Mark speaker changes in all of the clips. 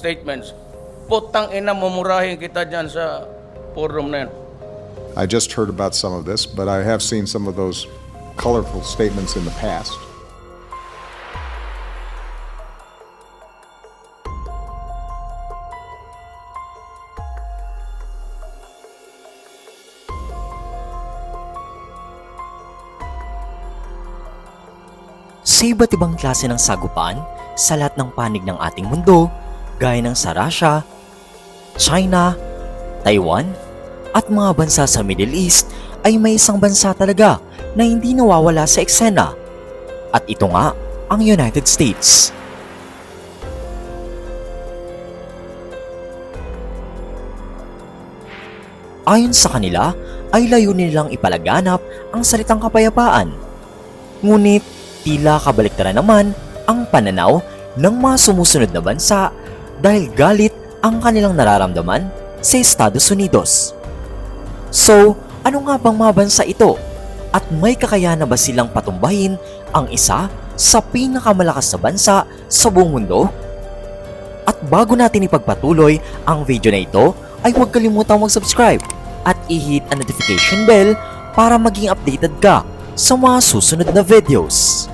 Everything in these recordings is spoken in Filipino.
Speaker 1: statements. Putang ina, mumurahin kita dyan sa forum na yan.
Speaker 2: I just heard about some of this, but I have seen some of those colorful statements in the past.
Speaker 3: Sa iba't ibang klase ng sagupaan sa lahat ng panig ng ating mundo, gaya ng sa Russia, China, Taiwan, at mga bansa sa Middle East, ay may isang bansa talaga na hindi nawawala sa eksena. At ito nga ang United States. Ayon sa kanila, ay layunin nilang ipalaganap ang salitang kapayapaan. Ngunit, tila kabaliktaran naman ang pananaw ng mga sumusunod na bansa dahil galit ang kanilang nararamdaman sa Estados Unidos. So, ano nga bang mga bansa ito? At may kakayahan na ba silang patumbahin ang isa sa pinakamalakas na bansa sa buong mundo? At bago natin ipagpatuloy ang video na ito, ay huwag kalimutang mag-subscribe at i-hit ang notification bell para maging updated ka sa mga susunod na videos.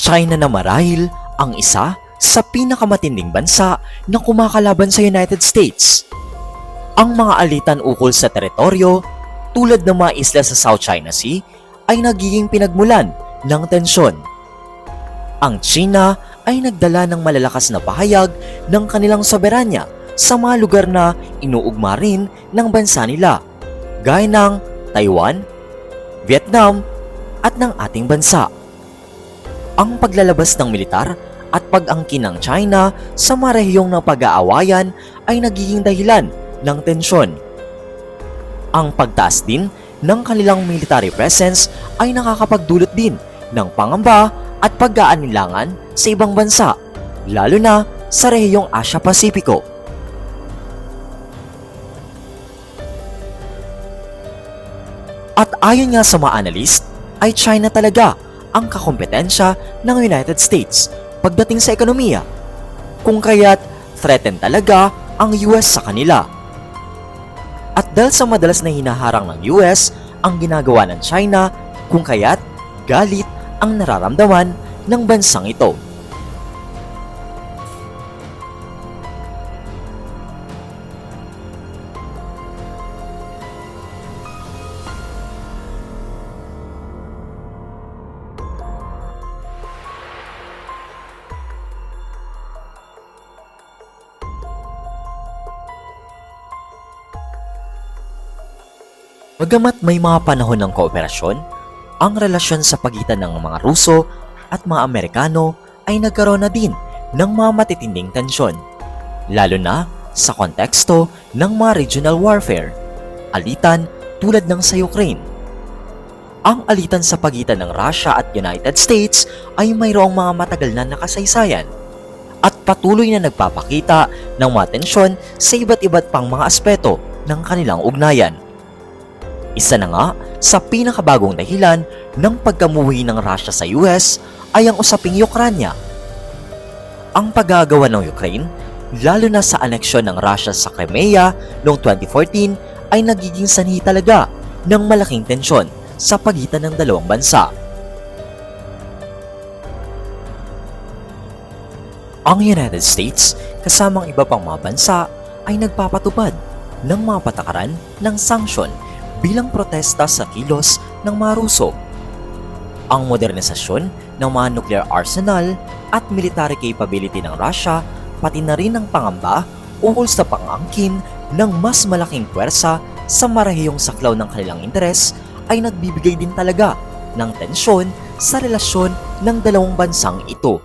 Speaker 3: China na marahil ang isa sa pinakamatinding bansa na kumakalaban sa United States. Ang mga alitan ukol sa teritoryo tulad ng mga isla sa South China Sea ay nagiging pinagmulan ng tensyon. Ang China ay nagdala ng malalakas na pahayag ng kanilang soberanya sa mga lugar na inuugma rin ng bansa nila, gaya ng Taiwan, Vietnam at ng ating bansa. Ang paglalabas ng militar at pag-angkin ng China sa mga rehiyong ng pag-aawayan ay nagiging dahilan ng tensyon. Ang pagtaas din ng kanilang military presence ay nakakapagdulot din ng pangamba at pag-aalinlangan sa ibang bansa, lalo na sa rehiyong Asia-Pasipiko. At ayon nga sa mga analyst, ay China talaga ang kakompetensya ng United States pagdating sa ekonomiya, kung kaya't threatened talaga ang US sa kanila. At dahil sa madalas na hinaharang ng US ang ginagawa ng China, kung kaya't galit ang nararamdaman ng bansang ito. Bagamat may mga panahon ng kooperasyon, ang relasyon sa pagitan ng mga Ruso at mga Amerikano ay nagkaroon na din ng mga matitinding tensyon, lalo na sa konteksto ng mga regional warfare, alitan tulad ng sa Ukraine. Ang alitan sa pagitan ng Russia at United States ay mayroong mga matagal na nakasaysayan at patuloy na nagpapakita ng mga tensyon sa iba't pang mga aspeto ng kanilang ugnayan. Isa na nga sa pinakabagong dahilan ng pagkamuhi ng Russia sa US ay ang usaping Ukraine. Ang paggagawa ng Ukraine, lalo na sa aneksyon ng Russia sa Crimea noong 2014, ay nagiging sanhi talaga ng malaking tensyon sa pagitan ng dalawang bansa. Ang United States, kasamang iba pang mga bansa, ay nagpapatupad ng mga patakaran ng sanksyon bilang protesta sa kilos ng mga Ruso. Ang modernisasyon ng mga nuclear arsenal at military capability ng Russia, pati na rin ang pangamba ukol sa pang-angkin ng mas malaking puwersa sa marahiyong saklaw ng kanilang interes ay nagbibigay din talaga ng tensyon sa relasyon ng dalawang bansang ito.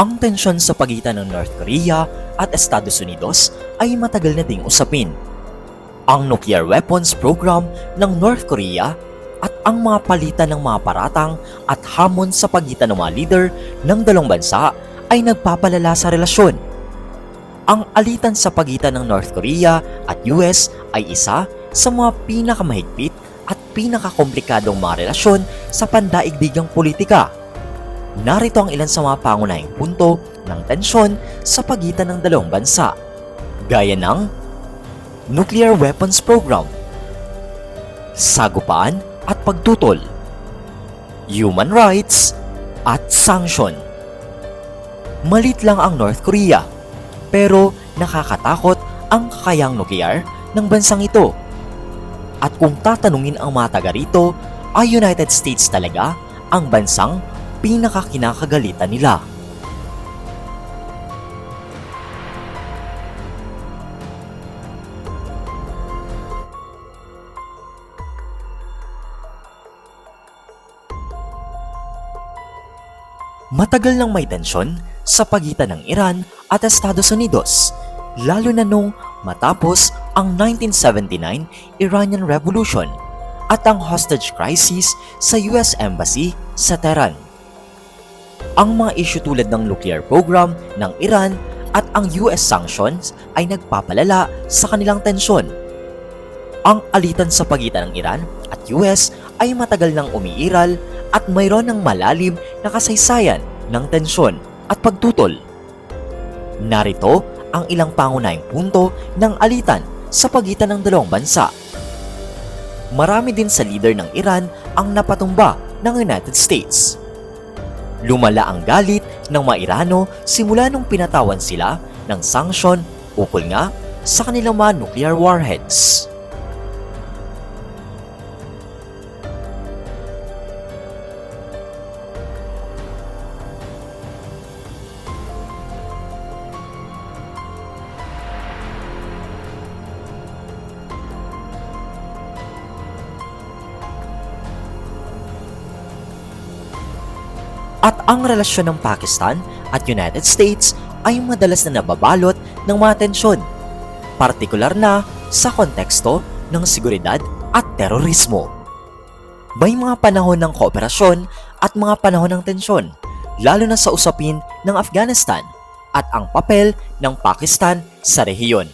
Speaker 3: Ang tensyon sa pagitan ng North Korea at Estados Unidos ay matagal na ding usapin. Ang nuclear weapons program ng North Korea at ang mga palitan ng mga paratang at hamon sa pagitan ng mga leader ng dalawang bansa ay nagpapalala sa relasyon. Ang alitan sa pagitan ng North Korea at US ay isa sa mga pinakamahigpit at pinakakomplikadong mga relasyon sa pandaigdigang politika. Narito ang ilan sa mga pangunahing punto ng tensyon sa pagitan ng dalawang bansa, gaya ng nuclear weapons program, sagupaan at pagtutol, human rights at sanction. Malit lang ang North Korea, pero nakakatakot ang kakayahang nuclear ng bansang ito. At kung tatanungin ang mga taga rito, ay United States talaga ang bansang pinakakinakagalitan nila. Matagal nang may tensyon sa pagitan ng Iran at Estados Unidos, lalo na nung matapos ang 1979 Iranian Revolution at ang hostage crisis sa US Embassy sa Tehran. Ang mga issue tulad ng nuclear program ng Iran at ang US sanctions ay nagpapalala sa kanilang tensyon. Ang alitan sa pagitan ng Iran at US ay matagal nang umiiral at mayroon ng malalim na kasaysayan ng tensyon at pagtutol. Narito ang ilang pangunahing punto ng alitan sa pagitan ng dalawang bansa. Marami din sa leader ng Iran ang napatumba ng United States. Lumala ang galit ng mga Irano simula nung pinatawan sila ng sanksyon ukol nga sa kanilang mga nuclear warheads. At ang relasyon ng Pakistan at United States ay madalas na nababalot ng mga tensyon, partikular na sa konteksto ng seguridad at terorismo. May mga panahon ng kooperasyon at mga panahon ng tensyon, lalo na sa usapin ng Afghanistan at ang papel ng Pakistan sa rehiyon.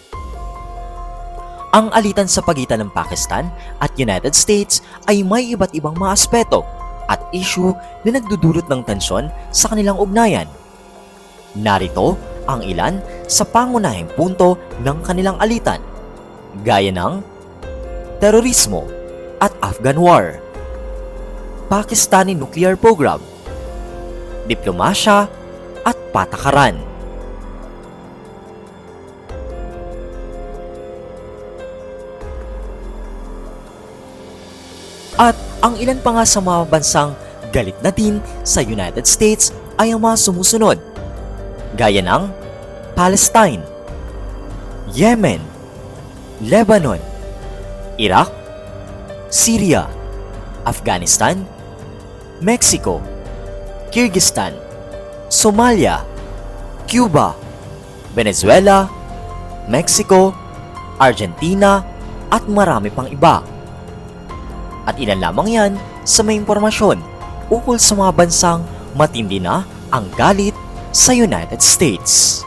Speaker 3: Ang alitan sa pagitan ng Pakistan at United States ay may iba't ibang mga aspeto at issue na nagdudulot ng tensyon sa kanilang ugnayan. Narito ang ilan sa pangunahing punto ng kanilang alitan, gaya ng terorismo at Afghan War, Pakistani nuclear program, diplomasya at patakaran. At ang ilan pa nga sa mga bansang galit na din sa United States ay ang mga sumusunod, gaya ng Palestine, Yemen, Lebanon, Iraq, Syria, Afghanistan, Mexico, Kyrgyzstan, Somalia, Cuba, Venezuela, Mexico, Argentina at marami pang iba. At ilan lamang yan sa may impormasyon ukol sa mga bansang matindi na ang galit sa United States.